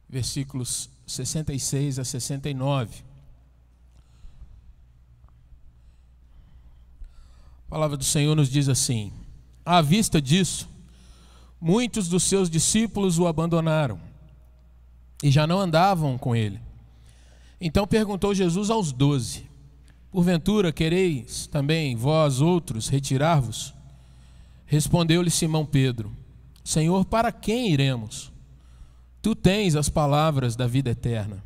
versículos 66 a 69. A palavra do Senhor nos diz assim: à vista disso, muitos dos seus discípulos o abandonaram e já não andavam com ele. Então perguntou Jesus aos 12: porventura quereis também vós outros retirar-vos? Respondeu-lhe Simão Pedro: Senhor, para quem iremos? Tu tens as palavras da vida eterna,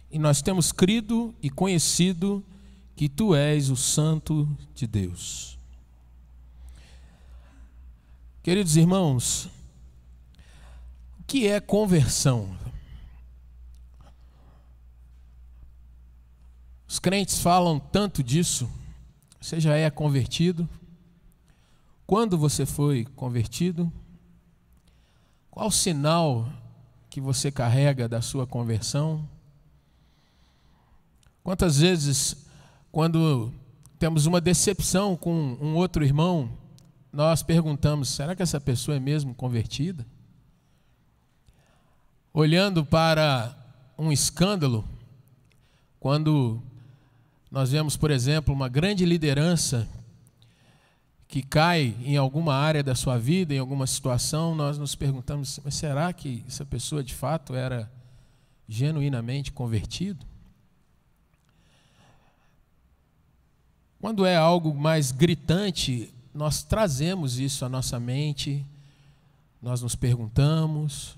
e nós temos crido e conhecido que tu és o Santo de Deus. Queridos irmãos, o que é conversão? Os crentes falam tanto disso. Você já é convertido? Quando você foi convertido? Qual o sinal que você carrega da sua conversão? Quantas vezes, quando temos uma decepção com um outro irmão, nós perguntamos: será que essa pessoa é mesmo convertida? Olhando para um escândalo, quando nós vemos, por exemplo, uma grande liderança que cai em alguma área da sua vida, em alguma situação, nós nos perguntamos: mas será que essa pessoa de fato era genuinamente convertido? Quando é algo mais gritante, nós trazemos isso à nossa mente, nós nos perguntamos.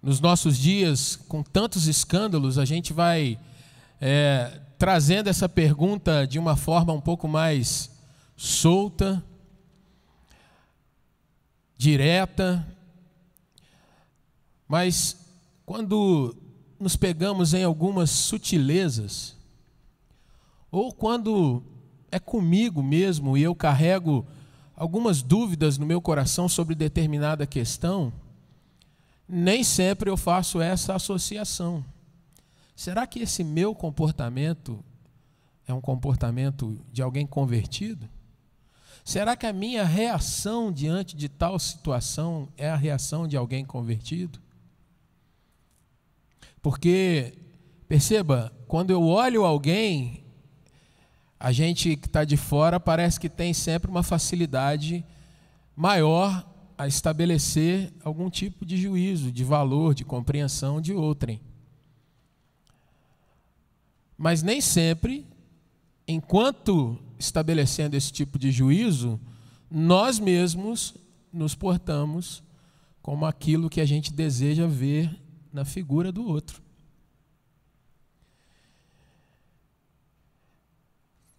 Nos nossos dias, com tantos escândalos, a gente vai trazendo essa pergunta de uma forma um pouco mais solta, direta, mas quando nos pegamos em algumas sutilezas, ou quando é comigo mesmo e eu carrego algumas dúvidas no meu coração sobre determinada questão, nem sempre eu faço essa associação. Será que esse meu comportamento é um comportamento de alguém convertido? Será que a minha reação diante de tal situação é a reação de alguém convertido? Porque, perceba, quando eu olho alguém, a gente que está de fora parece que tem sempre uma facilidade maior a estabelecer algum tipo de juízo, de valor, de compreensão de outrem. Mas nem sempre, enquanto estabelecendo esse tipo de juízo, nós mesmos nos portamos como aquilo que a gente deseja ver na figura do outro.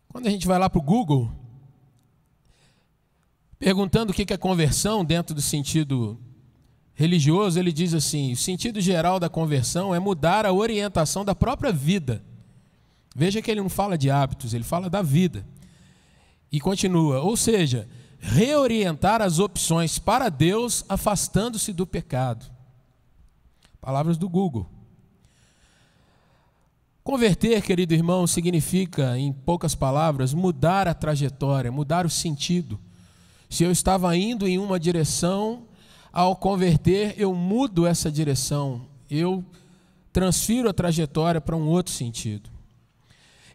Quando a gente vai lá para o Google, perguntando o que é conversão dentro do sentido religioso, ele diz assim: o sentido geral da conversão é mudar a orientação da própria vida. Veja que ele não fala de hábitos, ele fala da vida. E continua: ou seja, reorientar as opções para Deus, afastando-se do pecado. Palavras do Google. Converter, querido irmão, significa, em poucas palavras, mudar a trajetória, mudar o sentido. Se eu estava indo em uma direção, ao converter, eu mudo essa direção, eu transfiro a trajetória para um outro sentido.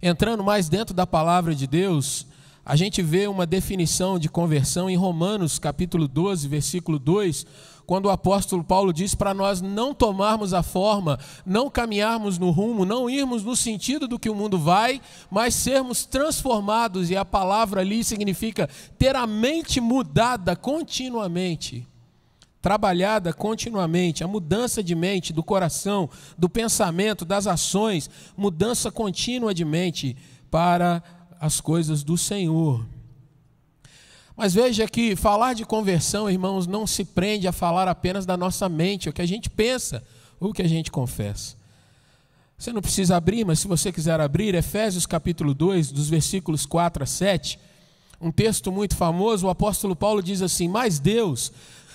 Entrando mais dentro da palavra de Deus, a gente vê uma definição de conversão em Romanos capítulo 12, versículo 2, quando o apóstolo Paulo diz para nós não tomarmos a forma, não caminharmos no rumo, não irmos no sentido do que o mundo vai, mas sermos transformados, e a palavra ali significa ter a mente mudada continuamente, trabalhada continuamente, a mudança de mente, do coração, do pensamento, das ações, mudança contínua de mente para as coisas do Senhor. Mas veja que falar de conversão, irmãos, não se prende a falar apenas da nossa mente, o que a gente pensa, o que a gente confessa. Você não precisa abrir, mas se você quiser abrir, Efésios capítulo 2, dos versículos 4 a 7, um texto muito famoso, o apóstolo Paulo diz assim: mas Deus,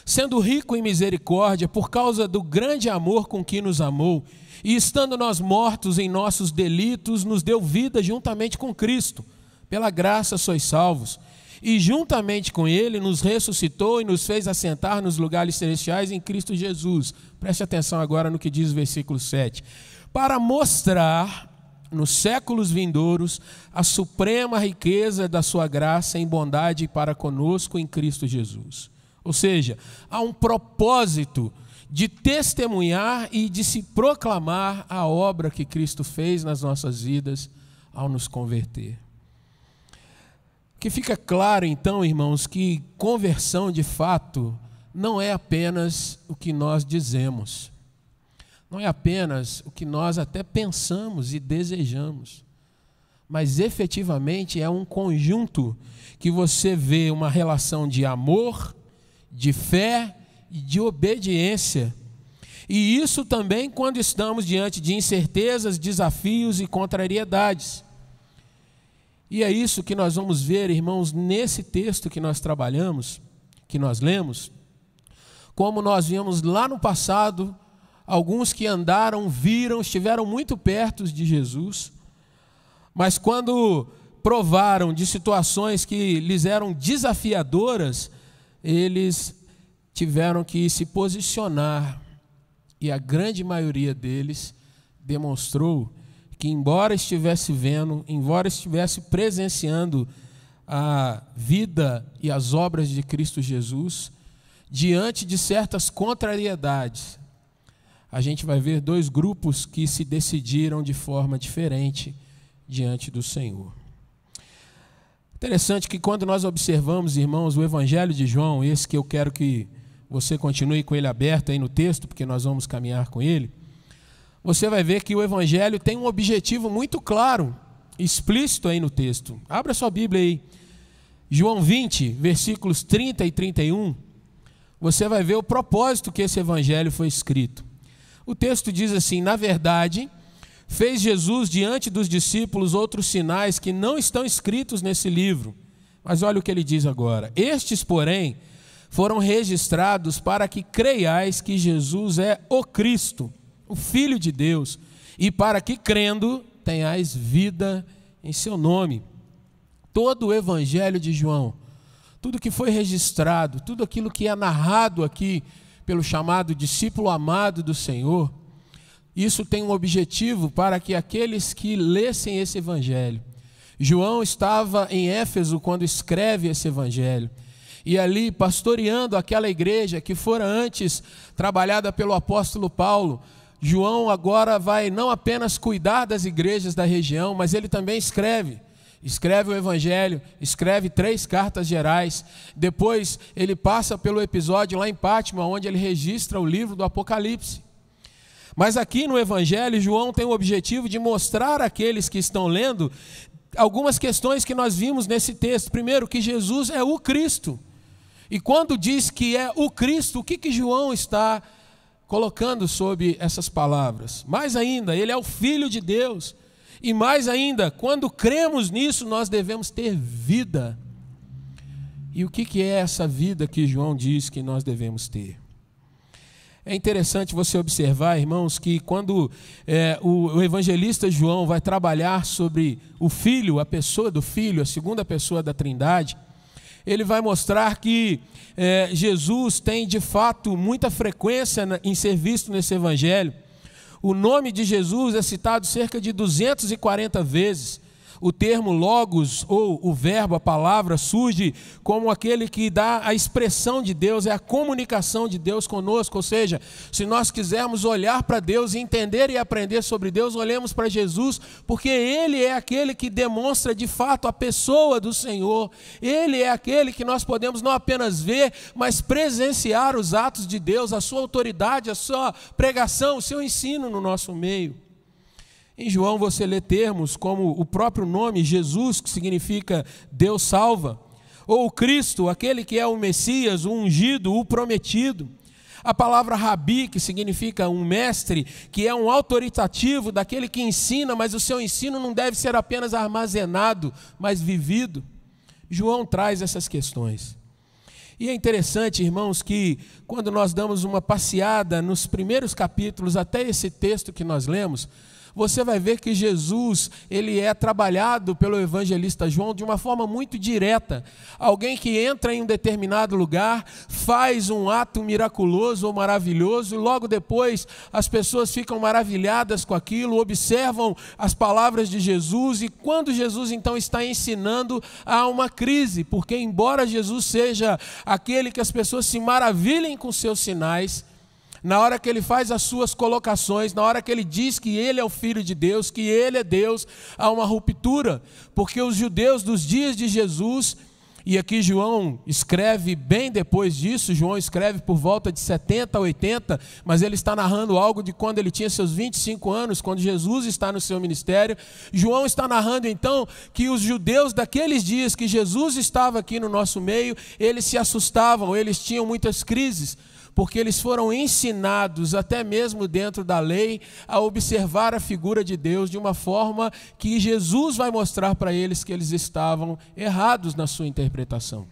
sendo rico em misericórdia, por causa do grande amor com que nos amou, e estando nós mortos em nossos delitos, nos deu vida juntamente com Cristo. Pela graça sois salvos. e juntamente com ele nos ressuscitou e nos fez assentar nos lugares celestiais em Cristo Jesus. Preste atenção agora no que diz o versículo 7. Para mostrar nos séculos vindouros a suprema riqueza da sua graça em bondade para conosco em Cristo Jesus. Ou seja, há um propósito de testemunhar e de se proclamar a obra que Cristo fez nas nossas vidas ao nos converter. Que fica claro então, irmãos, que conversão de fato não é apenas o que nós dizemos, não é apenas o que nós até pensamos e desejamos, mas efetivamente é um conjunto que você vê uma relação de amor, de fé e de obediência. E isso também quando estamos diante de incertezas, desafios e contrariedades. E é isso que nós vamos ver, irmãos, nesse texto que nós trabalhamos, que nós lemos, como nós vimos lá no passado, alguns que andaram, viram, estiveram muito perto de Jesus, mas quando provaram de situações que lhes eram desafiadoras, eles tiveram que se posicionar, e a grande maioria deles demonstrou que, embora estivesse vendo, embora estivesse presenciando a vida e as obras de Cristo Jesus, diante de certas contrariedades, a gente vai ver dois grupos que se decidiram de forma diferente diante do Senhor. Interessante que quando nós observamos, irmãos, o Evangelho de João, esse que eu quero que você continue com ele aberto aí no texto, porque nós vamos caminhar com ele, você vai ver que o Evangelho tem um objetivo muito claro, explícito aí no texto. Abra sua Bíblia aí, João 20, versículos 30 e 31, você vai ver o propósito que esse Evangelho foi escrito. O texto diz assim: na verdade, fez Jesus diante dos discípulos outros sinais que não estão escritos nesse livro. Mas olha o que ele diz agora: estes, porém, foram registrados para que creiais que Jesus é o Cristo, o Filho de Deus, e para que, crendo, tenhais vida em seu nome. Todo o Evangelho de João, tudo que foi registrado, tudo aquilo que é narrado aqui pelo chamado discípulo amado do Senhor, isso tem um objetivo para que aqueles que lessem esse Evangelho. João estava em Éfeso quando escreve esse Evangelho, e ali pastoreando aquela igreja que fora antes trabalhada pelo apóstolo Paulo. João agora vai não apenas cuidar das igrejas da região, mas ele também escreve o Evangelho, escreve 3 cartas gerais. Depois ele passa pelo episódio lá em Patmos, onde ele registra o livro do Apocalipse. Mas aqui no Evangelho, João tem o objetivo de mostrar àqueles que estão lendo algumas questões que nós vimos nesse texto. Primeiro, que Jesus é o Cristo. E quando diz que é o Cristo, o que João está colocando sobre essas palavras? Mais ainda, ele é o Filho de Deus. E mais ainda, quando cremos nisso, nós devemos ter vida. E o que é essa vida que João diz que nós devemos ter? É interessante você observar, irmãos, que quando o evangelista João vai trabalhar sobre o Filho, a pessoa do Filho, a segunda pessoa da Trindade, ele vai mostrar que Jesus tem de fato muita frequência em ser visto nesse evangelho. O nome de Jesus é citado cerca de 240 vezes. O termo logos, ou o verbo, a palavra, surge como aquele que dá a expressão de Deus, é a comunicação de Deus conosco. Ou seja, se nós quisermos olhar para Deus e entender e aprender sobre Deus, olhemos para Jesus, porque Ele é aquele que demonstra de fato a pessoa do Senhor. Ele é aquele que nós podemos não apenas ver, mas presenciar os atos de Deus, a sua autoridade, a sua pregação, o seu ensino no nosso meio. Em João você lê termos como o próprio nome Jesus, que significa Deus salva, ou o Cristo, aquele que é o Messias, o ungido, o prometido. A palavra rabi, que significa um mestre, que é um autoritativo daquele que ensina, mas o seu ensino não deve ser apenas armazenado, mas vivido. João traz essas questões. E é interessante, irmãos, que quando nós damos uma passeada nos primeiros capítulos até esse texto que nós lemos, você vai ver que Jesus, ele é trabalhado pelo evangelista João de uma forma muito direta. Alguém que entra em um determinado lugar, faz um ato miraculoso ou maravilhoso, e logo depois as pessoas ficam maravilhadas com aquilo, observam as palavras de Jesus, e quando Jesus então está ensinando, há uma crise, porque embora Jesus seja aquele que as pessoas se maravilhem com seus sinais, na hora que ele faz as suas colocações, na hora que ele diz que ele é o Filho de Deus, que ele é Deus, há uma ruptura, porque os judeus dos dias de Jesus, e aqui João escreve bem depois disso, João escreve por volta de 70, 80, mas ele está narrando algo de quando ele tinha seus 25 anos, quando Jesus está no seu ministério. João está narrando então que os judeus daqueles dias que Jesus estava aqui no nosso meio, eles se assustavam, eles tinham muitas crises, porque eles foram ensinados, até mesmo dentro da lei, a observar a figura de Deus de uma forma que Jesus vai mostrar para eles que eles estavam errados na sua interpretação.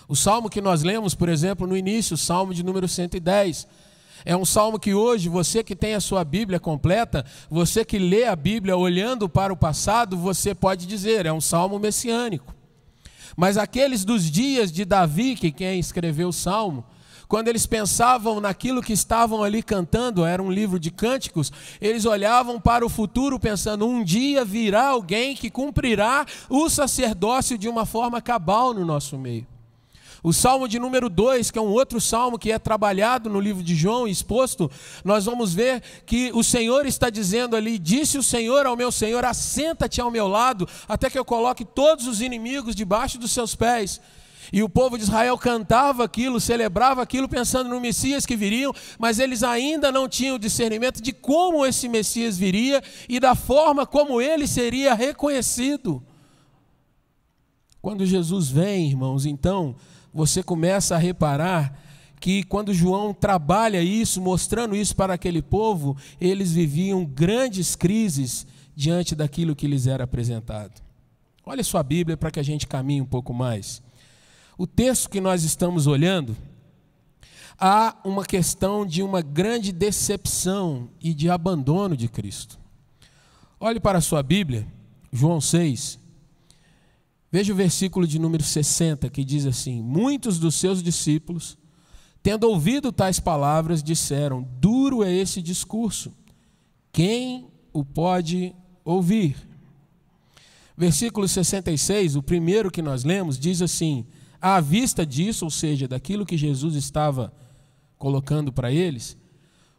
O salmo que nós lemos, por exemplo, no início, o salmo de número 110, é um salmo que hoje, você que tem a sua Bíblia completa, você que lê a Bíblia olhando para o passado, você pode dizer, é um salmo messiânico. Mas aqueles dos dias de Davi, que quem escreveu o salmo, quando eles pensavam naquilo que estavam ali cantando, era um livro de cânticos, eles olhavam para o futuro pensando, um dia virá alguém que cumprirá o sacerdócio de uma forma cabal no nosso meio. O salmo de número 2, que é um outro salmo que é trabalhado no livro de João, exposto, nós vamos ver que o Senhor está dizendo ali, disse o Senhor ao meu Senhor, assenta-te ao meu lado, até que eu coloque todos os inimigos debaixo dos seus pés. E o povo de Israel cantava aquilo, celebrava aquilo, pensando no Messias que viriam, mas eles ainda não tinham discernimento de como esse Messias viria e da forma como ele seria reconhecido. Quando Jesus vem, irmãos, então você começa a reparar que quando João trabalha isso, mostrando isso para aquele povo, eles viviam grandes crises diante daquilo que lhes era apresentado. Olha sua Bíblia para que a gente caminhe um pouco mais. O texto que nós estamos olhando, há uma questão de uma grande decepção e de abandono de Cristo. Olhe para a sua Bíblia, João 6, veja o versículo de número 60, que diz assim, muitos dos seus discípulos, tendo ouvido tais palavras, disseram, duro é esse discurso, quem o pode ouvir? Versículo 66, o primeiro que nós lemos, diz assim, à vista disso, ou seja, daquilo que Jesus estava colocando para eles,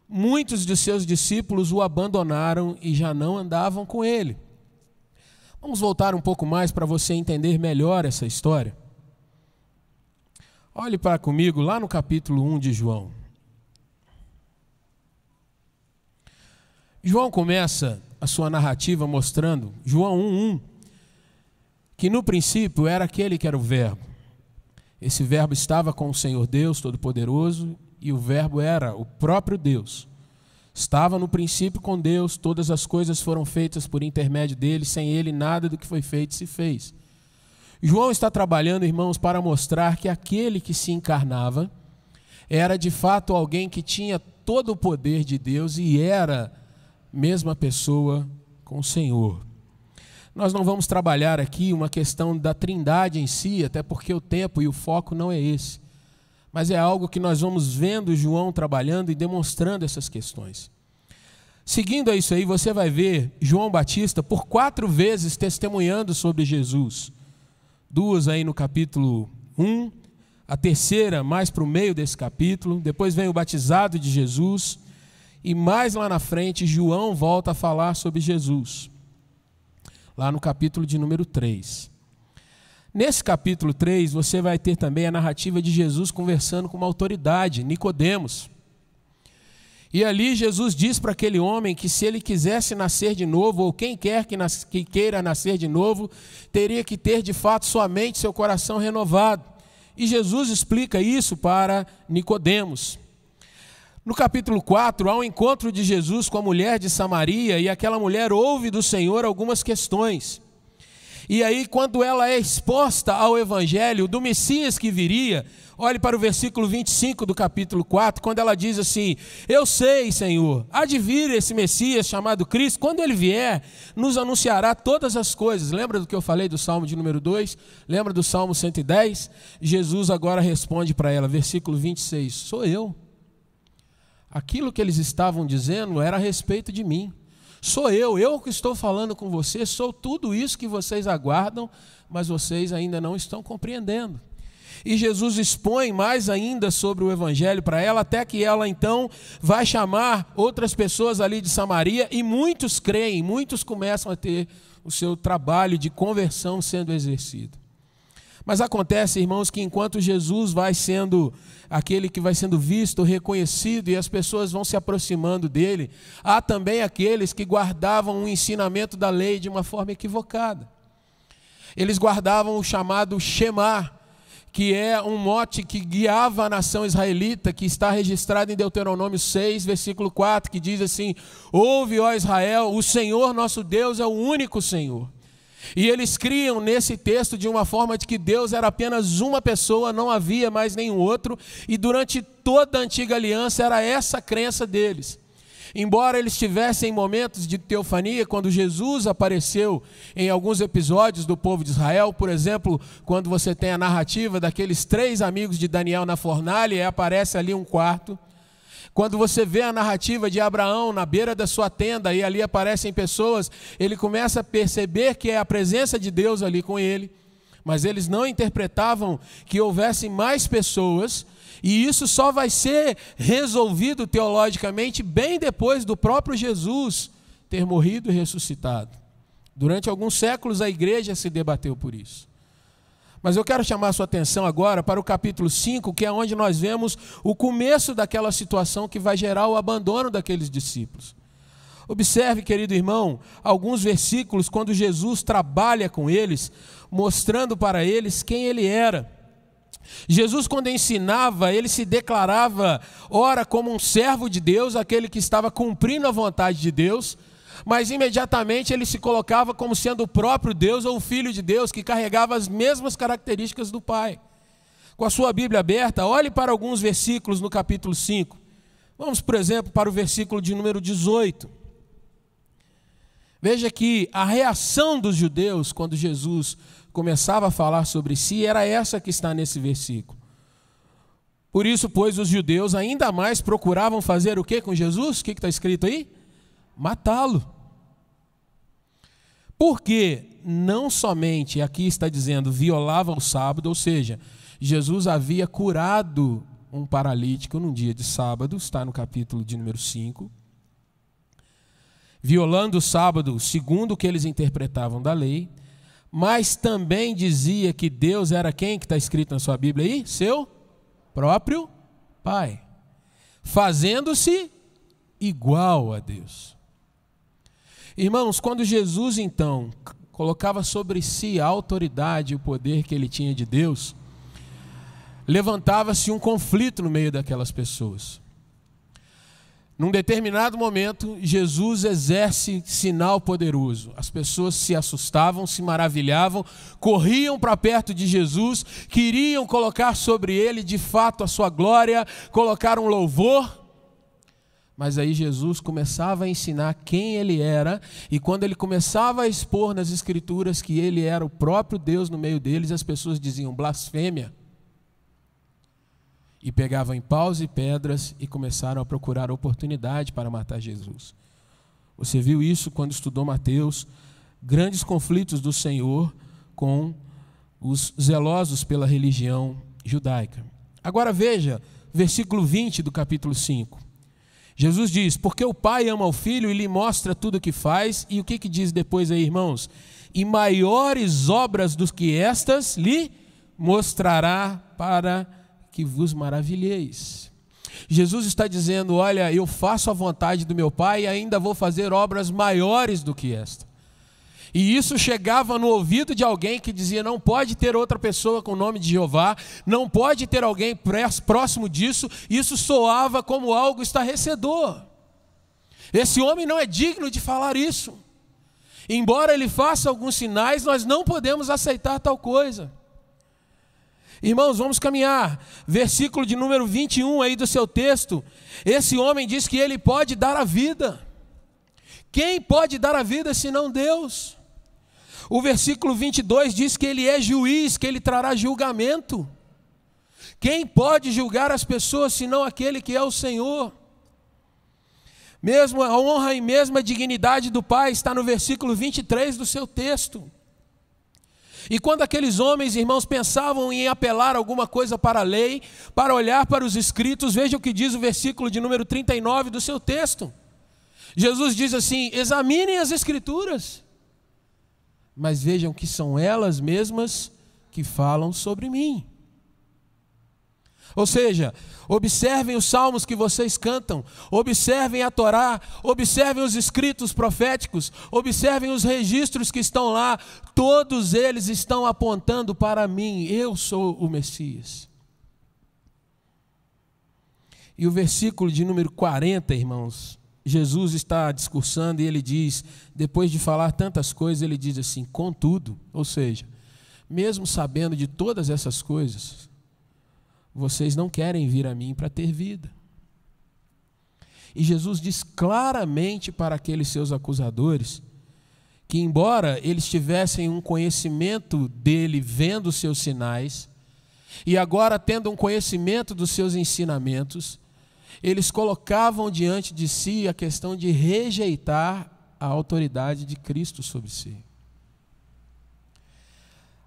muitos de seus discípulos o abandonaram e já não andavam com ele. Vamos voltar um pouco mais para você entender melhor essa história. Olhe para comigo lá no capítulo 1 de João. João começa a sua narrativa mostrando, João 1:1, que no princípio era aquele que era o Verbo. Esse verbo estava com o Senhor Deus Todo-Poderoso e o verbo era o próprio Deus. Estava no princípio com Deus, todas as coisas foram feitas por intermédio dele, sem ele nada do que foi feito se fez. João está trabalhando, irmãos, para mostrar que aquele que se encarnava era de fato alguém que tinha todo o poder de Deus e era mesma pessoa com o Senhor. Nós não vamos trabalhar aqui uma questão da trindade em si, até porque o tempo e o foco não é esse. Mas é algo que nós vamos vendo João trabalhando e demonstrando essas questões. Seguindo a isso aí, você vai ver João Batista por 4 vezes testemunhando sobre Jesus. 2 aí no capítulo 1, a terceira mais para o meio desse capítulo, depois vem o batizado de Jesus, e mais lá na frente João volta a falar sobre Jesus. Lá no capítulo de número 3. Nesse capítulo 3, você vai ter também a narrativa de Jesus conversando com uma autoridade, Nicodemos. E ali Jesus diz para aquele homem que se ele quisesse nascer de novo, ou quem quer que queira nascer de novo, teria que ter de fato sua mente, seu coração renovado. E Jesus explica isso para Nicodemos. No capítulo 4, há um encontro de Jesus com a mulher de Samaria e aquela mulher ouve do Senhor algumas questões. E aí, quando ela é exposta ao evangelho do Messias que viria, olhe para o versículo 25 do capítulo 4, quando ela diz assim: eu sei, Senhor, há de vir esse Messias chamado Cristo, quando ele vier, nos anunciará todas as coisas. Lembra do que eu falei do Salmo de número 2? Lembra do Salmo 110? Jesus agora responde para ela, versículo 26, sou eu. Aquilo que eles estavam dizendo era a respeito de mim. Sou eu que estou falando com você, sou tudo isso que vocês aguardam, mas vocês ainda não estão compreendendo. E Jesus expõe mais ainda sobre o evangelho para ela, até que ela então vai chamar outras pessoas ali de Samaria, e muitos creem, muitos começam a ter o seu trabalho de conversão sendo exercido. Mas acontece, irmãos, que enquanto Jesus vai sendo aquele que vai sendo visto, reconhecido, e as pessoas vão se aproximando dele, há também aqueles que guardavam o ensinamento da lei de uma forma equivocada. Eles guardavam o chamado Shema, que é um mote que guiava a nação israelita, que está registrado em Deuteronômio 6, versículo 4, que diz assim: ouve, ó Israel, o Senhor nosso Deus é o único Senhor. E eles criam nesse texto de uma forma de que Deus era apenas uma pessoa, não havia mais nenhum outro, e durante toda a antiga aliança era essa a crença deles. Embora eles tivessem momentos de teofania, quando Jesus apareceu em alguns episódios do povo de Israel, por exemplo, quando você tem a narrativa daqueles 3 amigos de Daniel na fornalha, e aparece ali um quarto. Quando você vê a narrativa de Abraão na beira da sua tenda, e ali aparecem pessoas, ele começa a perceber que é a presença de Deus ali com ele, mas eles não interpretavam que houvessem mais pessoas, e isso só vai ser resolvido teologicamente bem depois do próprio Jesus ter morrido e ressuscitado. Durante alguns séculos a igreja se debateu por isso. Mas eu quero chamar a sua atenção agora para o capítulo 5, que é onde nós vemos o começo daquela situação que vai gerar o abandono daqueles discípulos. Observe, querido irmão, alguns versículos quando Jesus trabalha com eles, mostrando para eles quem ele era. Jesus, quando ensinava, ele se declarava, ora, como um servo de Deus, aquele que estava cumprindo a vontade de Deus, mas imediatamente ele se colocava como sendo o próprio Deus ou o Filho de Deus, que carregava as mesmas características do Pai. Com a sua Bíblia aberta, olhe para alguns versículos no capítulo 5. Vamos, por exemplo, para o versículo de número 18. Veja que a reação dos judeus, quando Jesus começava a falar sobre si, era essa que está nesse versículo. Por isso, pois, os judeus ainda mais procuravam fazer o que com Jesus? O que está escrito aí? Matá-lo. Porque não somente, aqui está dizendo, violava o sábado, ou seja, Jesus havia curado um paralítico num dia de sábado, está no capítulo de número 5, violando o sábado segundo o que eles interpretavam da lei, mas também dizia que Deus era quem que está escrito na sua Bíblia aí? Seu próprio Pai, fazendo-se igual a Deus. Irmãos, quando Jesus então colocava sobre si a autoridade e o poder que ele tinha de Deus, levantava-se um conflito no meio daquelas pessoas. Num determinado momento, Jesus exerce sinal poderoso. As pessoas se assustavam, se maravilhavam, corriam para perto de Jesus, queriam colocar sobre ele de fato a sua glória, colocar um louvor. Mas aí Jesus começava a ensinar quem ele era, e quando ele começava a expor nas Escrituras que ele era o próprio Deus no meio deles, as pessoas diziam blasfêmia. E pegavam em paus e pedras e começaram a procurar oportunidade para matar Jesus. Você viu isso quando estudou Mateus, grandes conflitos do Senhor com os zelosos pela religião judaica. Agora veja, versículo 20 do capítulo 5. Jesus diz, porque o Pai ama o Filho e lhe mostra tudo o que faz, e o que diz depois aí, irmãos? E maiores obras do que estas lhe mostrará para que vos maravilheis. Jesus está dizendo, olha, eu faço a vontade do meu Pai e ainda vou fazer obras maiores do que esta. E isso chegava no ouvido de alguém que dizia, não pode ter outra pessoa com o nome de Jeová, não pode ter alguém próximo disso. Isso soava como algo estarrecedor. Esse homem não é digno de falar isso. Embora ele faça alguns sinais, nós não podemos aceitar tal coisa. Irmãos, vamos caminhar. Versículo de número 21 aí do seu texto. Esse homem diz que ele pode dar a vida. Quem pode dar a vida senão Deus? O versículo 22 diz que ele é juiz, que ele trará julgamento. Quem pode julgar as pessoas senão aquele que é o Senhor? Mesmo a honra e mesma dignidade do Pai está no versículo 23 do seu texto. E quando aqueles homens, irmãos, pensavam em apelar alguma coisa para a lei, para olhar para os escritos, veja o que diz o versículo de número 39 do seu texto. Jesus diz assim: examinem as escrituras, mas vejam que são elas mesmas que falam sobre mim. Ou seja, observem os salmos que vocês cantam, observem a Torá, observem os escritos proféticos, observem os registros que estão lá, todos eles estão apontando para mim, eu sou o Messias. E o versículo de número 40, irmãos, Jesus está discursando e ele diz, depois de falar tantas coisas, ele diz assim: contudo, ou seja, mesmo sabendo de todas essas coisas, vocês não querem vir a mim para ter vida. E Jesus diz claramente para aqueles seus acusadores que, embora eles tivessem um conhecimento dele vendo os seus sinais, e agora tendo um conhecimento dos seus ensinamentos, eles colocavam diante de si a questão de rejeitar a autoridade de Cristo sobre si.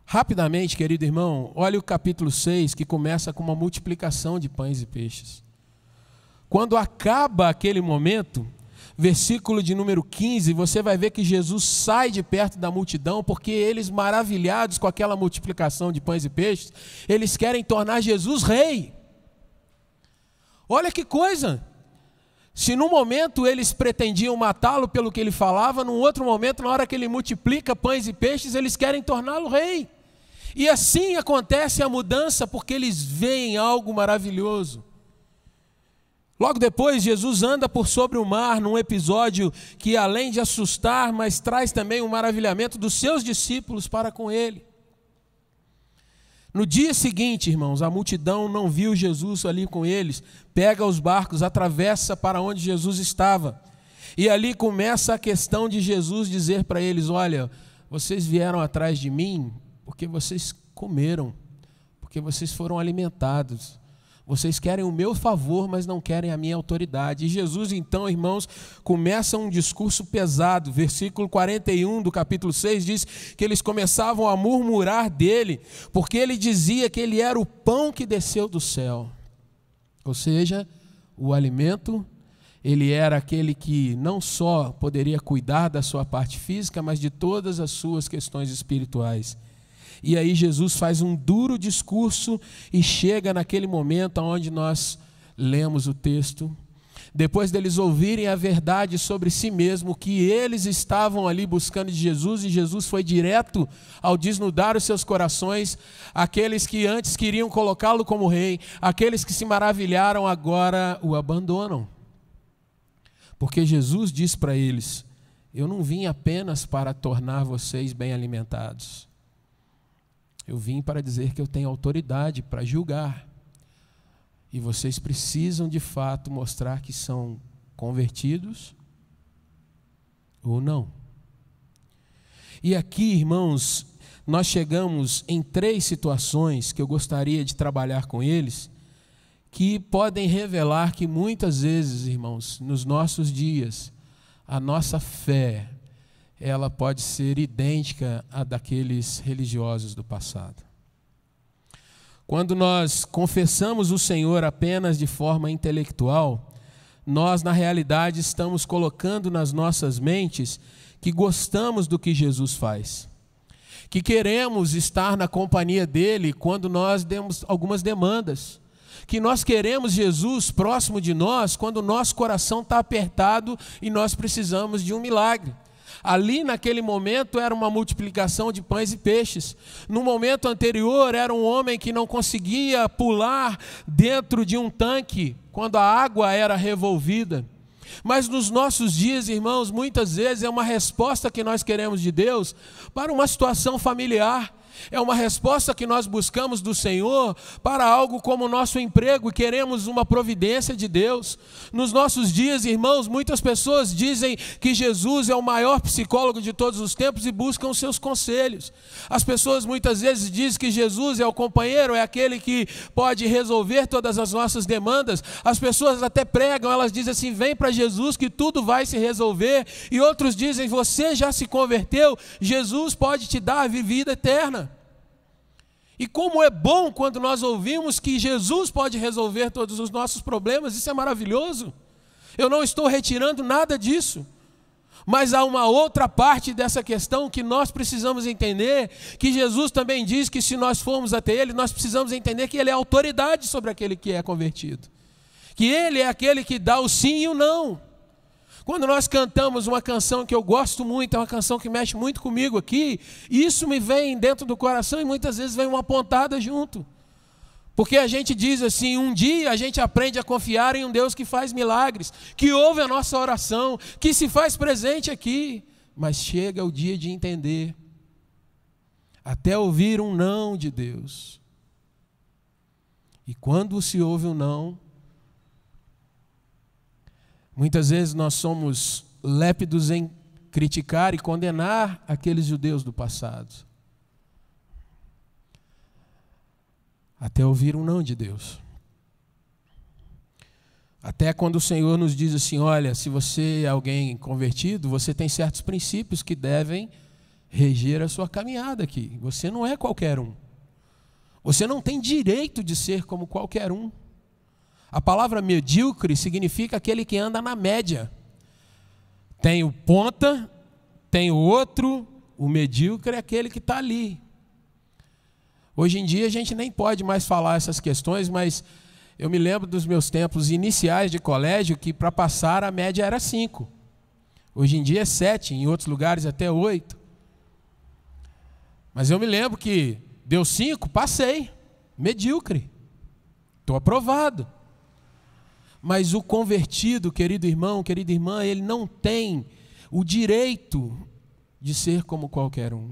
Rapidamente, querido irmão, olha o capítulo 6, que começa com uma multiplicação de pães e peixes. Quando acaba aquele momento, versículo de número 15, você vai ver que Jesus sai de perto da multidão, porque eles, maravilhados com aquela multiplicação de pães e peixes, eles querem tornar Jesus rei. Olha que coisa! Se num momento eles pretendiam matá-lo pelo que ele falava, num outro momento, na hora que ele multiplica pães e peixes, eles querem torná-lo rei. E assim acontece a mudança, porque eles veem algo maravilhoso. Logo depois, Jesus anda por sobre o mar, num episódio que, além de assustar, mas traz também um maravilhamento dos seus discípulos para com ele. No dia seguinte, irmãos, a multidão não viu Jesus ali com eles, pega os barcos, atravessa para onde Jesus estava. E ali começa a questão de Jesus dizer para eles: olha, vocês vieram atrás de mim porque vocês comeram, porque vocês foram alimentados. Vocês querem o meu favor, mas não querem a minha autoridade. E Jesus, então, irmãos, começa um discurso pesado. Versículo 41 do capítulo 6 diz que eles começavam a murmurar dele, porque ele dizia que ele era o pão que desceu do céu. Ou seja, o alimento, ele era aquele que não só poderia cuidar da sua parte física, mas de todas as suas questões espirituais. E aí Jesus faz um duro discurso e chega naquele momento onde nós lemos o texto. Depois deles ouvirem a verdade sobre si mesmo, que eles estavam ali buscando de Jesus, e Jesus foi direto ao desnudar os seus corações. Aqueles que antes queriam colocá-lo como rei, aqueles que se maravilharam, agora o abandonam. Porque Jesus diz para eles: eu não vim apenas para tornar vocês bem alimentados. Eu vim para dizer que eu tenho autoridade para julgar. E vocês precisam, de fato, mostrar que são convertidos ou não. E aqui, irmãos, nós chegamos em 3 situações que eu gostaria de trabalhar com eles, que podem revelar que muitas vezes, irmãos, nos nossos dias, a nossa fé, ela pode ser idêntica à daqueles religiosos do passado. Quando nós confessamos o Senhor apenas de forma intelectual, nós, na realidade, estamos colocando nas nossas mentes que gostamos do que Jesus faz, que queremos estar na companhia dele quando nós demos algumas demandas, que nós queremos Jesus próximo de nós quando o nosso coração está apertado e nós precisamos de um milagre. Ali naquele momento era uma multiplicação de pães e peixes. No momento anterior era um homem que não conseguia pular dentro de um tanque quando a água era revolvida. Mas nos nossos dias, irmãos, muitas vezes é uma resposta que nós queremos de Deus para uma situação familiar. É uma resposta que nós buscamos do Senhor para algo como o nosso emprego e queremos uma providência de Deus. Nos nossos dias, irmãos, muitas pessoas dizem que Jesus é o maior psicólogo de todos os tempos e buscam os seus conselhos. As pessoas muitas vezes dizem que Jesus é o companheiro, é aquele que pode resolver todas as nossas demandas. As pessoas até pregam, elas dizem assim, vem para Jesus que tudo vai se resolver. E outros dizem, você já se converteu, Jesus pode te dar a vida eterna. E como é bom quando nós ouvimos que Jesus pode resolver todos os nossos problemas, isso é maravilhoso. Eu não estou retirando nada disso. Mas há uma outra parte dessa questão que nós precisamos entender, que Jesus também diz que se nós formos até Ele, nós precisamos entender que Ele é autoridade sobre aquele que é convertido. Que Ele é aquele que dá o sim e o não. Quando nós cantamos uma canção que eu gosto muito, é uma canção que mexe muito comigo aqui, isso me vem dentro do coração e muitas vezes vem uma pontada junto. Porque a gente diz assim, um dia a gente aprende a confiar em um Deus que faz milagres, que ouve a nossa oração, que se faz presente aqui. Mas chega o dia de entender, até ouvir um não de Deus. E quando se ouve um não, muitas vezes nós somos lépidos em criticar e condenar aqueles judeus do passado. Até ouvir um não de Deus. Até quando o Senhor nos diz assim, olha, se você é alguém convertido, você tem certos princípios que devem reger a sua caminhada aqui. Você não é qualquer um. Você não tem direito de ser como qualquer um. A palavra medíocre significa aquele que anda na média. Tem o ponta, tem o outro, o medíocre é aquele que está ali. Hoje em dia a gente nem pode mais falar essas questões, mas eu me lembro dos meus tempos iniciais de colégio que para passar a média era 5. Hoje em dia é 7, em outros lugares até 8. Mas eu me lembro que deu 5, passei, medíocre, estou aprovado. Mas o convertido, querido irmão, querida irmã, ele não tem o direito de ser como qualquer um.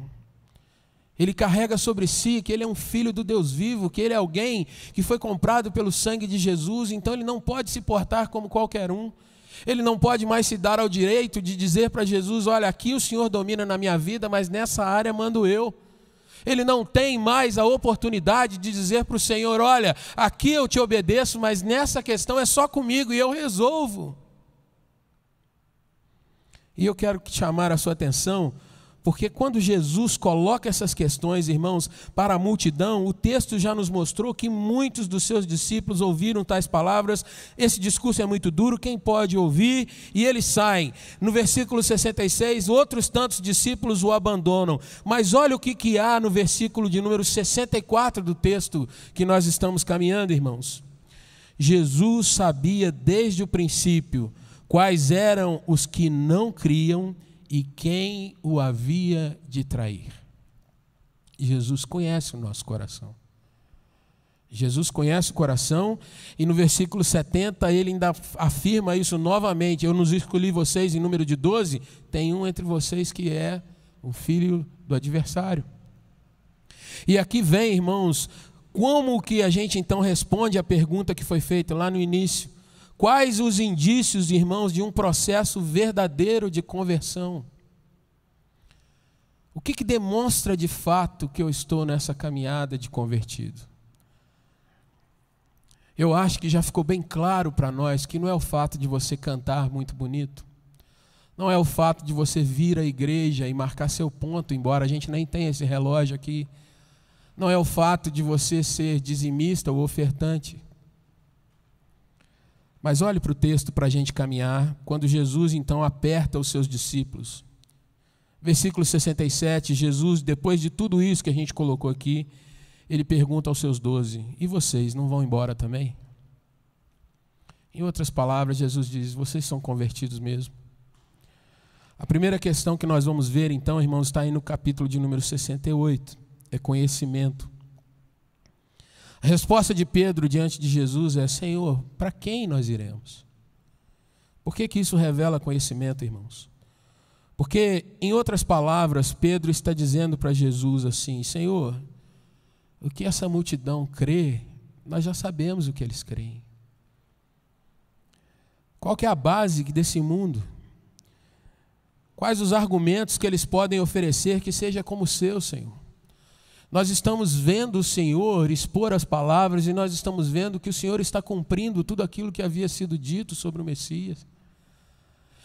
Ele carrega sobre si que ele é um filho do Deus vivo, que ele é alguém que foi comprado pelo sangue de Jesus, então ele não pode se portar como qualquer um. Ele não pode mais se dar ao direito de dizer para Jesus, olha, aqui o Senhor domina na minha vida, mas nessa área mando eu. Ele não tem mais a oportunidade de dizer para o Senhor, olha, aqui eu te obedeço, mas nessa questão é só comigo e eu resolvo. E eu quero chamar a sua atenção, porque quando Jesus coloca essas questões, irmãos, para a multidão, o texto já nos mostrou que muitos dos seus discípulos ouviram tais palavras, esse discurso é muito duro, quem pode ouvir? E eles saem. No versículo 66, outros tantos discípulos o abandonam. Mas olha o que há no versículo de número 64 do texto que nós estamos caminhando, irmãos. Jesus sabia desde o princípio quais eram os que não criam e quem o havia de trair. Jesus conhece o nosso coração. Jesus conhece o coração e no versículo 70 ele ainda afirma isso novamente. Eu nos escolhi vocês em número de 12, tem um entre vocês que é o filho do adversário. E aqui vem, irmãos, como que a gente então responde à pergunta que foi feita lá no início? Quais os indícios, irmãos, de um processo verdadeiro de conversão? O que demonstra de fato que eu estou nessa caminhada de convertido? Eu acho que já ficou bem claro para nós que não é o fato de você cantar muito bonito, não é o fato de você vir à igreja e marcar seu ponto, embora a gente nem tenha esse relógio aqui, não é o fato de você ser dizimista ou ofertante. Mas olhe para o texto para a gente caminhar, quando Jesus então aperta os seus discípulos. Versículo 67, Jesus, depois de tudo isso que a gente colocou aqui, ele pergunta aos seus 12, e vocês não vão embora também? Em outras palavras, Jesus diz, vocês são convertidos mesmo? A primeira questão que nós vamos ver então, irmãos, está aí no capítulo de número 68, é conhecimento. A resposta de Pedro diante de Jesus é, Senhor, para quem nós iremos? Por que que isso revela conhecimento, irmãos? Porque, em outras palavras, Pedro está dizendo para Jesus assim: Senhor, o que essa multidão crê, nós já sabemos o que eles creem. Qual que é a base desse mundo? Quais os argumentos que eles podem oferecer que seja como o seu, Senhor? Nós estamos vendo o Senhor expor as palavras e nós estamos vendo que o Senhor está cumprindo tudo aquilo que havia sido dito sobre o Messias.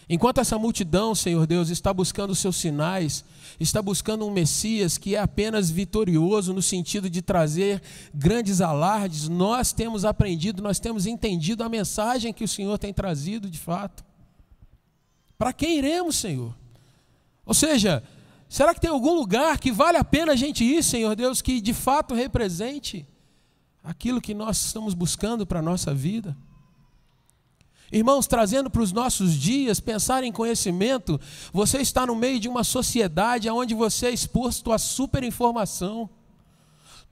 Enquanto essa multidão, Senhor Deus, está buscando os seus sinais, está buscando um Messias que é apenas vitorioso no sentido de trazer grandes alardes, nós temos aprendido, nós temos entendido a mensagem que o Senhor tem trazido de fato. Para quem iremos, Senhor? Ou seja, será que tem algum lugar que vale a pena a gente ir, Senhor Deus, que de fato represente aquilo que nós estamos buscando para a nossa vida? Irmãos, trazendo para os nossos dias, pensar em conhecimento, você está no meio de uma sociedade onde você é exposto à superinformação.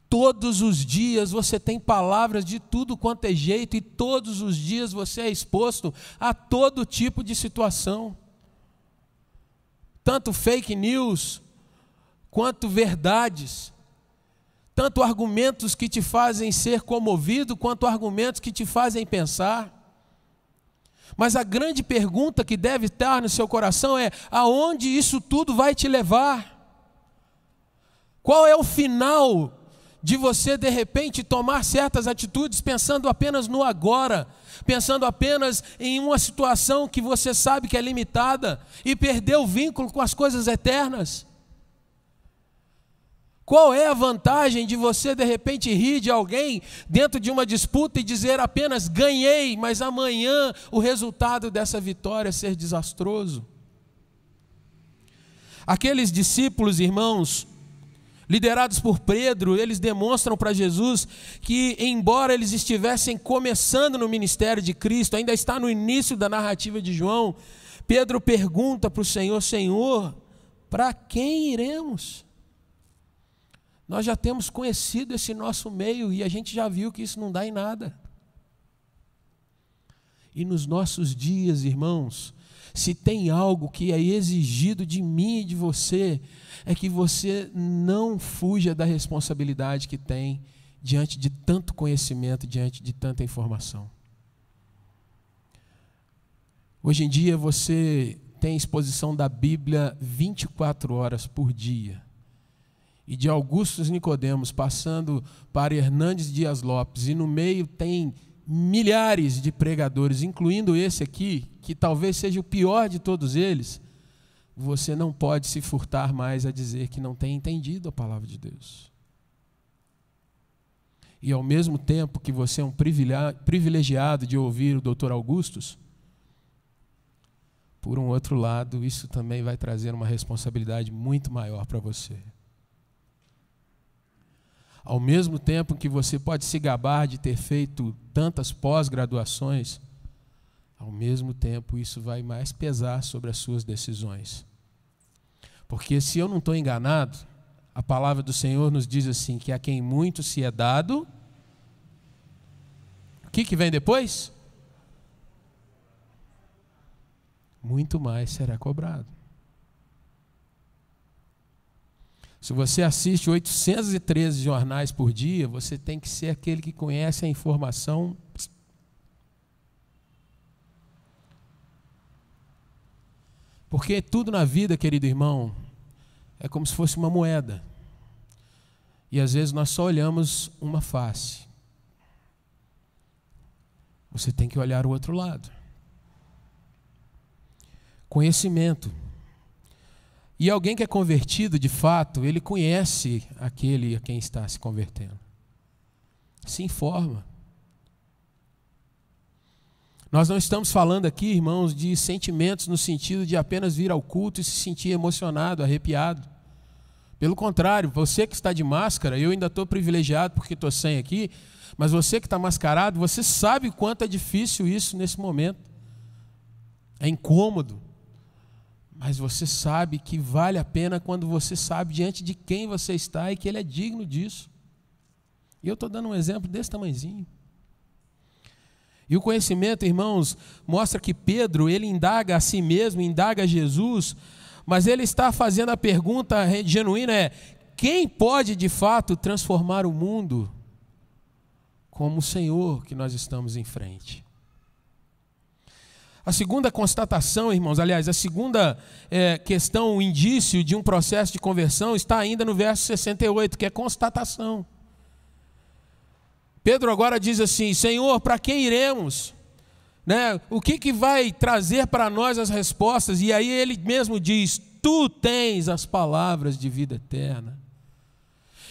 Todos os dias você tem palavras de tudo quanto é jeito e todos os dias você é exposto a todo tipo de situação. Tanto fake news, quanto verdades, tanto argumentos que te fazem ser comovido, quanto argumentos que te fazem pensar. Mas a grande pergunta que deve estar no seu coração é: aonde isso tudo vai te levar? Qual é o final de você de repente tomar certas atitudes pensando apenas no agora, pensando apenas em uma situação que você sabe que é limitada e perder o vínculo com as coisas eternas? Qual é a vantagem de você de repente rir de alguém dentro de uma disputa e dizer apenas ganhei, mas amanhã o resultado dessa vitória ser desastroso? Aqueles discípulos, irmãos, liderados por Pedro, eles demonstram para Jesus que, embora eles estivessem começando no ministério de Cristo, ainda está no início da narrativa de João, Pedro pergunta para o Senhor: Senhor, para quem iremos? Nós já temos conhecido esse nosso meio e a gente já viu que isso não dá em nada. E nos nossos dias, irmãos, se tem algo que é exigido de mim e de você, é que você não fuja da responsabilidade que tem diante de tanto conhecimento, diante de tanta informação. Hoje em dia você tem exposição da Bíblia 24 horas por dia. E de Augusto Nicodemos, passando para Hernandes Dias Lopes, e no meio tem milhares de pregadores, incluindo esse aqui, que talvez seja o pior de todos eles, você não pode se furtar mais a dizer que não tem entendido a palavra de Deus. E ao mesmo tempo que você é um privilegiado de ouvir o Dr. Augustus, por um outro lado, isso também vai trazer uma responsabilidade muito maior para você. Ao mesmo tempo que você pode se gabar de ter feito tantas pós-graduações, ao mesmo tempo isso vai mais pesar sobre as suas decisões. Porque se eu não estou enganado, a palavra do Senhor nos diz assim, que a quem muito se é dado, o que vem depois? Muito mais será cobrado. Se você assiste 813 jornais por dia, você tem que ser aquele que conhece a informação. Porque tudo na vida, querido irmão, é como se fosse uma moeda. E às vezes nós só olhamos uma face. Você tem que olhar o outro lado. Conhecimento. E alguém que é convertido, de fato, ele conhece aquele a quem está se convertendo. Se informa. Nós não estamos falando aqui, irmãos, de sentimentos no sentido de apenas vir ao culto e se sentir emocionado, arrepiado. Pelo contrário, você que está de máscara, eu ainda estou privilegiado porque estou sem aqui, mas você que está mascarado, você sabe o quanto é difícil isso nesse momento. É incômodo. Mas você sabe que vale a pena quando você sabe diante de quem você está e que Ele é digno disso. E eu estou dando um exemplo desse tamanhozinho. E o conhecimento, irmãos, mostra que Pedro, ele indaga a si mesmo, indaga a Jesus, mas ele está fazendo a pergunta genuína, quem pode de fato transformar o mundo como o Senhor que nós estamos em frente? A segunda constatação, irmãos, aliás, a segunda questão, o indício de um processo de conversão está ainda no verso 68, que é constatação. Pedro agora diz assim: Senhor, para quem iremos? O que vai trazer para nós as respostas? E aí ele mesmo diz: Tu tens as palavras de vida eterna.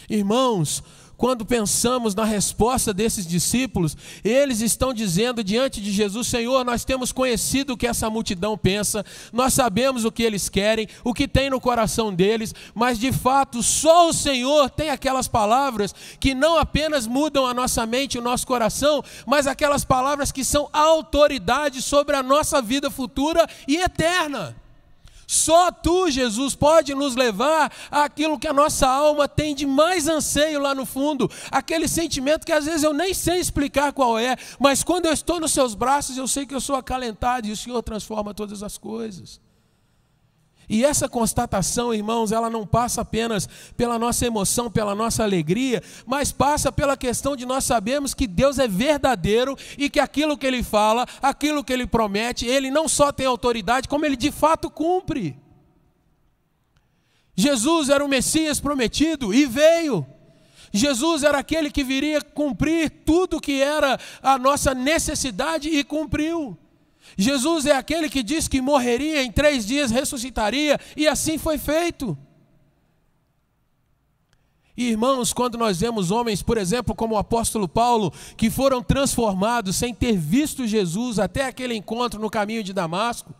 Irmãos, quando pensamos na resposta desses discípulos, eles estão dizendo diante de Jesus: Senhor, nós temos conhecido o que essa multidão pensa, nós sabemos o que eles querem, o que tem no coração deles, mas de fato só o Senhor tem aquelas palavras que não apenas mudam a nossa mente e o nosso coração, mas aquelas palavras que são autoridade sobre a nossa vida futura e eterna. Só Tu, Jesus, pode nos levar àquilo que a nossa alma tem de mais anseio lá no fundo, aquele sentimento que às vezes eu nem sei explicar qual é, mas quando eu estou nos Seus braços eu sei que eu sou acalentado e o Senhor transforma todas as coisas. E essa constatação, irmãos, ela não passa apenas pela nossa emoção, pela nossa alegria, mas passa pela questão de nós sabermos que Deus é verdadeiro e que aquilo que Ele fala, aquilo que Ele promete, Ele não só tem autoridade, como Ele de fato cumpre. Jesus era o Messias prometido e veio. Jesus era aquele que viria cumprir tudo que era a nossa necessidade e cumpriu. Jesus é aquele que disse que morreria, em 3 dias ressuscitaria, e assim foi feito. E, irmãos, quando nós vemos homens, por exemplo, como o apóstolo Paulo, que foram transformados sem ter visto Jesus até aquele encontro no caminho de Damasco,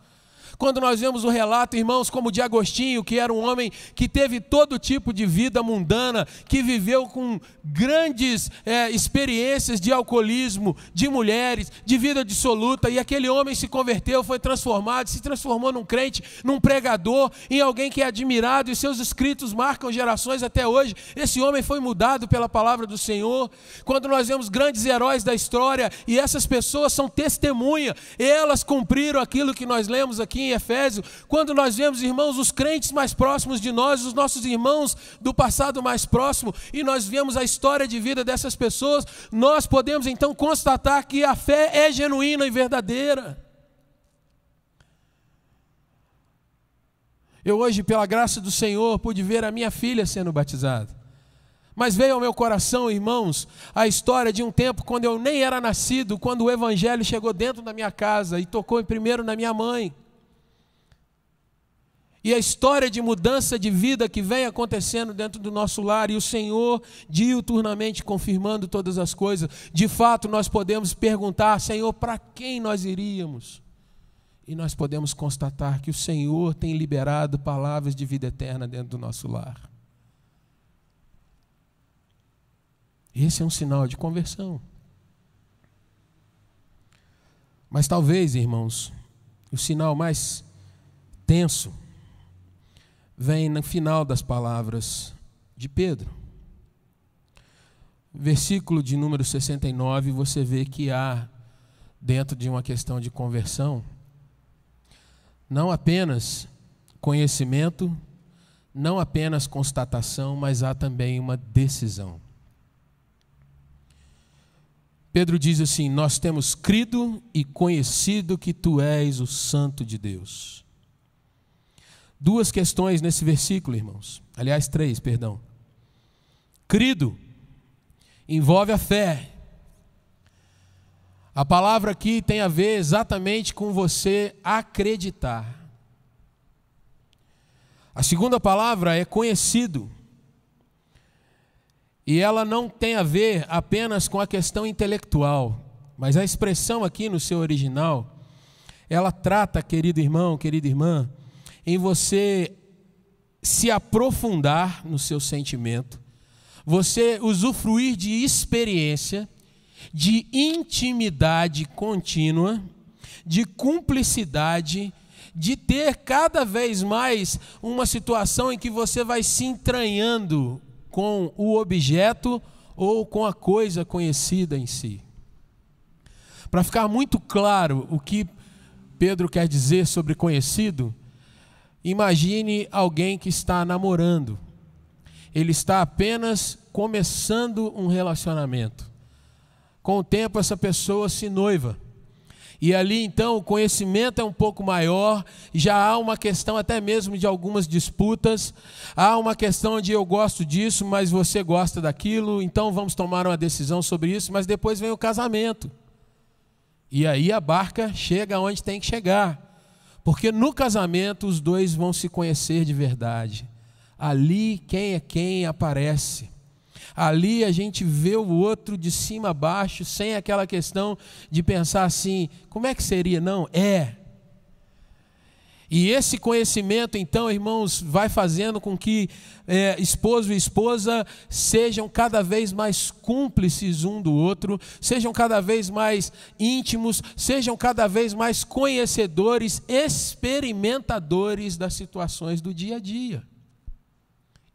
quando nós vemos o relato, irmãos, como de Agostinho, que era um homem que teve todo tipo de vida mundana, que viveu com grandes experiências de alcoolismo, de mulheres, de vida dissoluta, e aquele homem se converteu, foi transformado, se transformou num crente, num pregador, em alguém que é admirado, e seus escritos marcam gerações até hoje. Esse homem foi mudado pela palavra do Senhor. Quando nós vemos grandes heróis da história, e essas pessoas são testemunha, elas cumpriram aquilo que nós lemos aqui em Efésios. Quando nós vemos, irmãos, os crentes mais próximos de nós, os nossos irmãos do passado mais próximo, e nós vemos a história de vida dessas pessoas, nós podemos então constatar que a fé é genuína e verdadeira. Eu hoje, pela graça do Senhor, pude ver a minha filha sendo batizada. Mas veio ao meu coração, irmãos, a história de um tempo quando eu nem era nascido, quando o Evangelho chegou dentro da minha casa e tocou primeiro na minha mãe. E a história de mudança de vida que vem acontecendo dentro do nosso lar, e o Senhor diuturnamente confirmando todas as coisas. De fato, nós podemos perguntar: Senhor, para quem nós iríamos? E nós podemos constatar que o Senhor tem liberado palavras de vida eterna dentro do nosso lar. Esse é um sinal de conversão. Mas talvez, irmãos, o sinal mais tenso vem no final das palavras de Pedro. Versículo de número 69, você vê que há, dentro de uma questão de conversão, não apenas conhecimento, não apenas constatação, mas há também uma decisão. Pedro diz assim: nós temos crido e conhecido que Tu és o Santo de Deus. 2 questões nesse versículo, irmãos. Aliás, 3, perdão. Crido envolve a fé. A palavra aqui tem a ver exatamente com você acreditar. A segunda palavra é conhecido. E ela não tem a ver apenas com a questão intelectual, mas a expressão aqui no seu original, ela trata, querido irmão, querida irmã, em você se aprofundar no seu sentimento, você usufruir de experiência, de intimidade contínua, de cumplicidade, de ter cada vez mais uma situação em que você vai se entranhando com o objeto ou com a coisa conhecida em si. Para ficar muito claro o que Pedro quer dizer sobre conhecido, imagine alguém que está namorando. Ele está apenas começando um relacionamento. Com o tempo, essa pessoa se noiva. E ali, então, o conhecimento é um pouco maior, já há uma questão até mesmo de algumas disputas, há uma questão de eu gosto disso, mas você gosta daquilo, então vamos tomar uma decisão sobre isso, mas depois vem o casamento. E aí a barca chega onde tem que chegar, porque no casamento os dois vão se conhecer de verdade. Ali quem é quem aparece. Ali a gente vê o outro de cima a baixo, sem aquela questão de pensar assim, como é que seria? Não, é. E esse conhecimento, então, irmãos, vai fazendo com que esposo e esposa sejam cada vez mais cúmplices um do outro, sejam cada vez mais íntimos, sejam cada vez mais conhecedores, experimentadores das situações do dia a dia.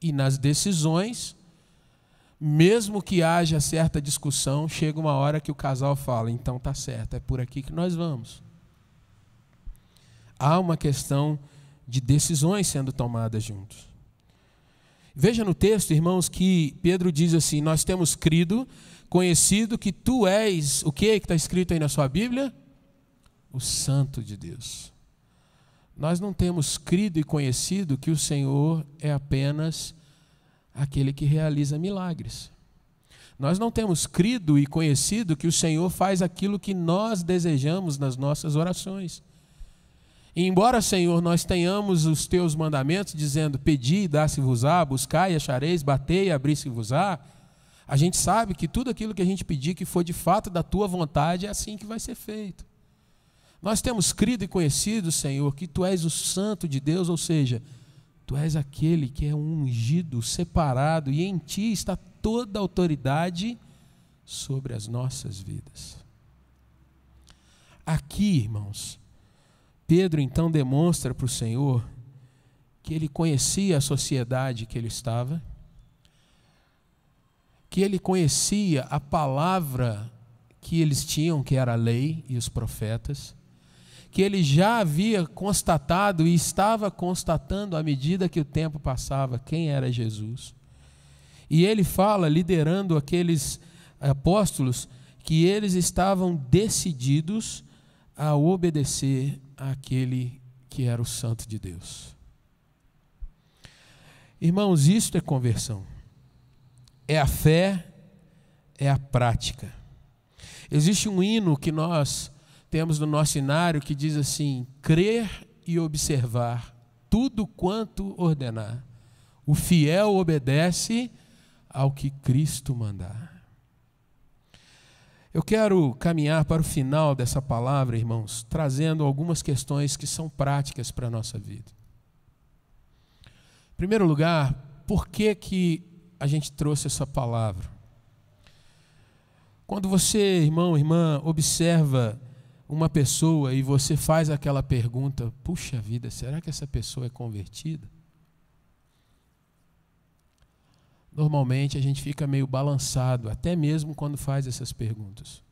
E nas decisões, mesmo que haja certa discussão, chega uma hora que o casal fala, então tá certo, é por aqui que nós vamos. Há uma questão de decisões sendo tomadas juntos. Veja no texto, irmãos, que Pedro diz assim, nós temos crido, conhecido que tu és, o que está escrito aí na sua Bíblia? O Santo de Deus. Nós não temos crido e conhecido que o Senhor é apenas aquele que realiza milagres. Nós não temos crido e conhecido que o Senhor faz aquilo que nós desejamos nas nossas orações. E embora, Senhor, nós tenhamos os teus mandamentos dizendo, pedi e dá-se-vos-á, buscai e achareis, batei e abri-se-vos-á, a gente sabe que tudo aquilo que a gente pedir que for de fato da tua vontade é assim que vai ser feito. Nós temos crido e conhecido, Senhor, que tu és o Santo de Deus, ou seja, tu és aquele que é um ungido, separado, e em ti está toda a autoridade sobre as nossas vidas. Aqui, irmãos, Pedro então demonstra para o Senhor que ele conhecia a sociedade que ele estava, que ele conhecia a palavra que eles tinham, que era a lei e os profetas, que ele já havia constatado e estava constatando à medida que o tempo passava quem era Jesus. E ele fala, liderando aqueles apóstolos, que eles estavam decididos a obedecer àquele que era o Santo de Deus. Irmãos, isto é conversão. É a fé, é a prática. Existe um hino que nós temos no nosso cenário que diz assim, crer e observar tudo quanto ordenar. O fiel obedece ao que Cristo mandar. Eu quero caminhar para o final dessa palavra, irmãos, trazendo algumas questões que são práticas para a nossa vida. Em primeiro lugar, por que a gente trouxe essa palavra? Quando você, irmão, irmã, observa uma pessoa e você faz aquela pergunta, puxa vida, será que essa pessoa é convertida? Normalmente a gente fica meio balançado, até mesmo quando faz essas perguntas.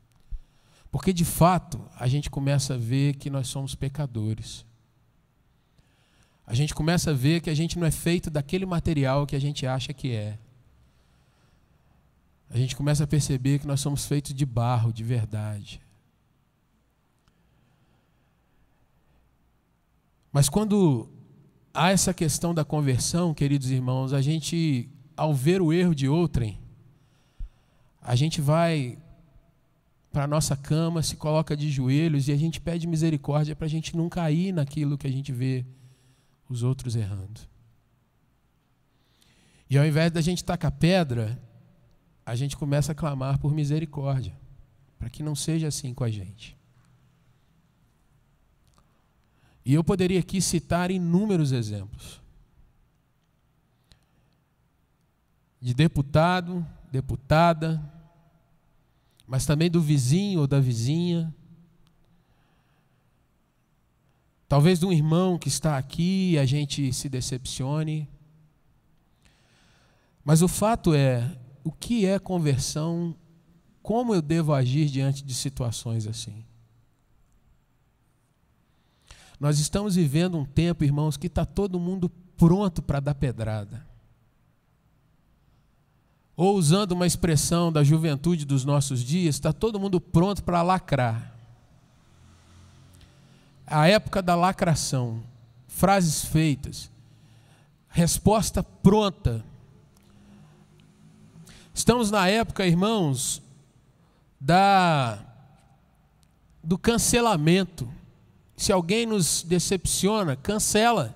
Porque de fato a gente começa a ver que nós somos pecadores. A gente começa a ver que a gente não é feito daquele material que a gente acha que é. A gente começa a perceber que nós somos feitos de barro, de verdade. Mas quando há essa questão da conversão, queridos irmãos, a gente, ao ver o erro de outrem, a gente vai para a nossa cama, se coloca de joelhos e a gente pede misericórdia para a gente não cair naquilo que a gente vê os outros errando. E ao invés da gente tacar pedra, a gente começa a clamar por misericórdia, para que não seja assim com a gente. E eu poderia aqui citar inúmeros exemplos. De deputado, deputada, mas também do vizinho ou da vizinha. Talvez de um irmão que está aqui e a gente se decepcione. Mas o fato é, o que é conversão como eu devo agir diante de situações assim? Nós estamos vivendo um tempo, irmãos, que está todo mundo pronto para dar pedrada. Ou usando uma expressão da juventude dos nossos dias, está todo mundo pronto para lacrar. A época da lacração, frases feitas, resposta pronta. Estamos na época, irmãos, do cancelamento. Se alguém nos decepciona, cancela.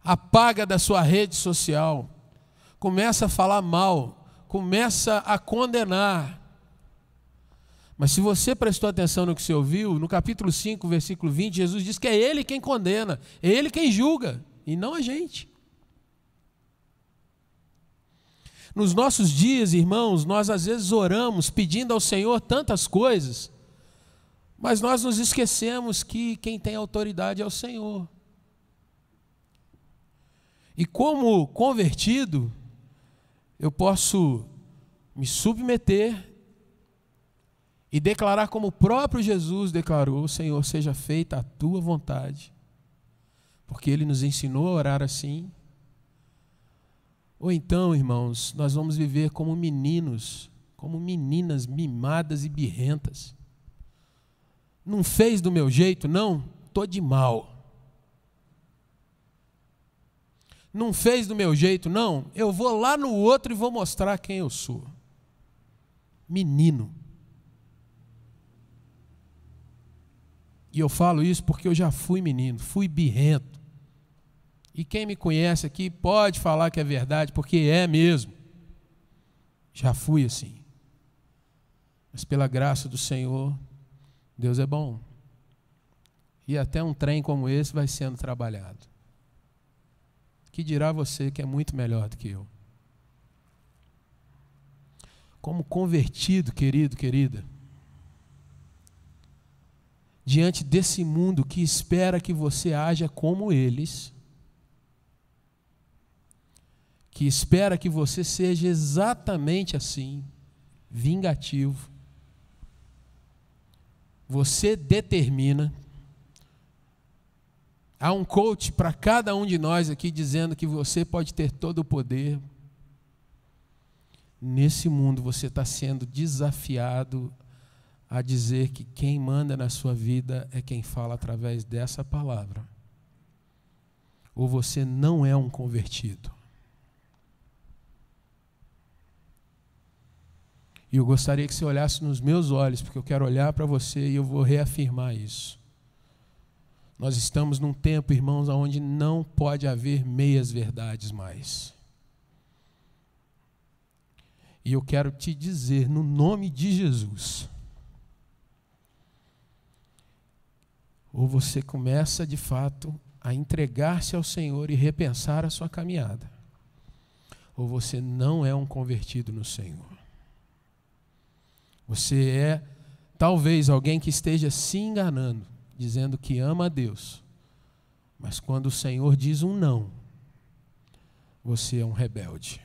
Apaga da sua rede social. Começa a falar mal, começa a condenar. Mas se você prestou atenção no que você ouviu, no capítulo 5, versículo 20, Jesus diz que é Ele quem condena, é Ele quem julga, e não a gente. Nos nossos dias, irmãos, nós às vezes oramos pedindo ao Senhor tantas coisas, mas nós nos esquecemos que quem tem autoridade é o Senhor. E como convertido, eu posso me submeter e declarar como o próprio Jesus declarou: Senhor, seja feita a tua vontade, porque Ele nos ensinou a orar assim. Ou então, irmãos, nós vamos viver como meninos, como meninas mimadas e birrentas. Não fez do meu jeito? Não, estou de mal. Não fez do meu jeito? Não, eu vou lá no outro e vou mostrar quem eu sou. Menino. E eu falo isso porque eu já fui menino, fui birrento. E quem me conhece aqui pode falar que é verdade, porque é mesmo. Já fui assim. Mas pela graça do Senhor, Deus é bom. E até um trem como esse vai sendo trabalhado. Que dirá você que é muito melhor do que eu? Como convertido, querido, querida, diante desse mundo que espera que você haja como eles, que espera que você seja exatamente assim, vingativo, você determina. Há um coach para cada um de nós aqui dizendo que você pode ter todo o poder. Nesse mundo você está sendo desafiado a dizer que quem manda na sua vida é quem fala através dessa palavra. Ou você não é um convertido. E eu gostaria que você olhasse nos meus olhos, porque eu quero olhar para você e eu vou reafirmar isso. Nós estamos num tempo, irmãos, onde não pode haver meias verdades mais. E eu quero te dizer, no nome de Jesus, ou você começa de fato a entregar-se ao Senhor e repensar a sua caminhada, ou você não é um convertido no Senhor. Você é talvez alguém que esteja se enganando, dizendo que ama a Deus, mas quando o Senhor diz um não, você é um rebelde.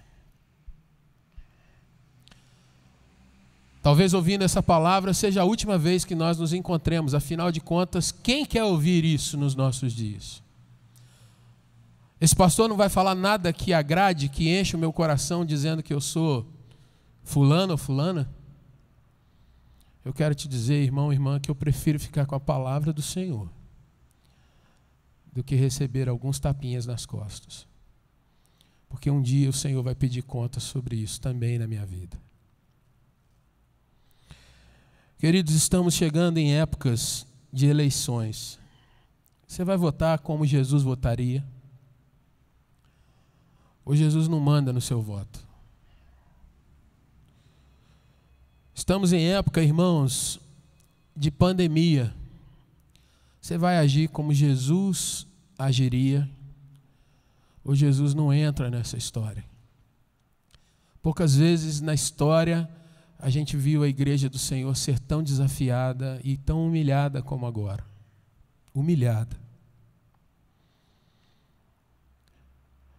Talvez ouvindo essa palavra seja a última vez que nós nos encontremos, afinal de contas, quem quer ouvir isso nos nossos dias? Esse pastor não vai falar nada que agrade, que enche o meu coração dizendo que eu sou fulano ou fulana? Eu quero te dizer, irmão, irmã, que eu prefiro ficar com a palavra do Senhor do que receber alguns tapinhas nas costas. Porque um dia o Senhor vai pedir contas sobre isso também na minha vida. Queridos, estamos chegando em épocas de eleições. Você vai votar como Jesus votaria? Ou Jesus não manda no seu voto? Estamos em época, irmãos, de pandemia. Você vai agir como Jesus agiria, ou Jesus não entra nessa história? Poucas vezes na história a gente viu a igreja do Senhor ser tão desafiada e tão humilhada como agora. Humilhada.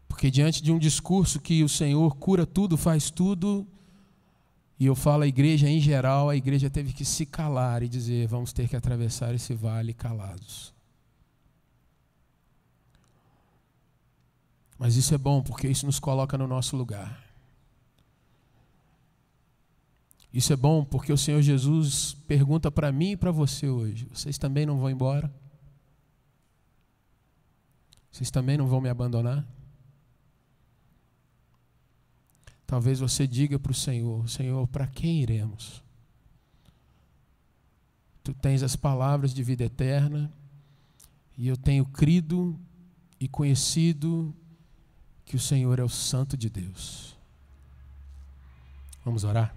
Porque diante de um discurso que o Senhor cura tudo, faz tudo, E eu falo a igreja em geral, a igreja teve que se calar e dizer: vamos ter que atravessar esse vale calados. Mas isso é bom, porque isso nos coloca no nosso lugar. Isso é bom porque o Senhor Jesus pergunta para mim e para você hoje: vocês também não vão embora? Vocês também não vão me abandonar? Talvez você diga para o Senhor: Senhor, para quem iremos? Tu tens as palavras de vida eterna, e eu tenho crido e conhecido que o Senhor é o Santo de Deus. Vamos orar?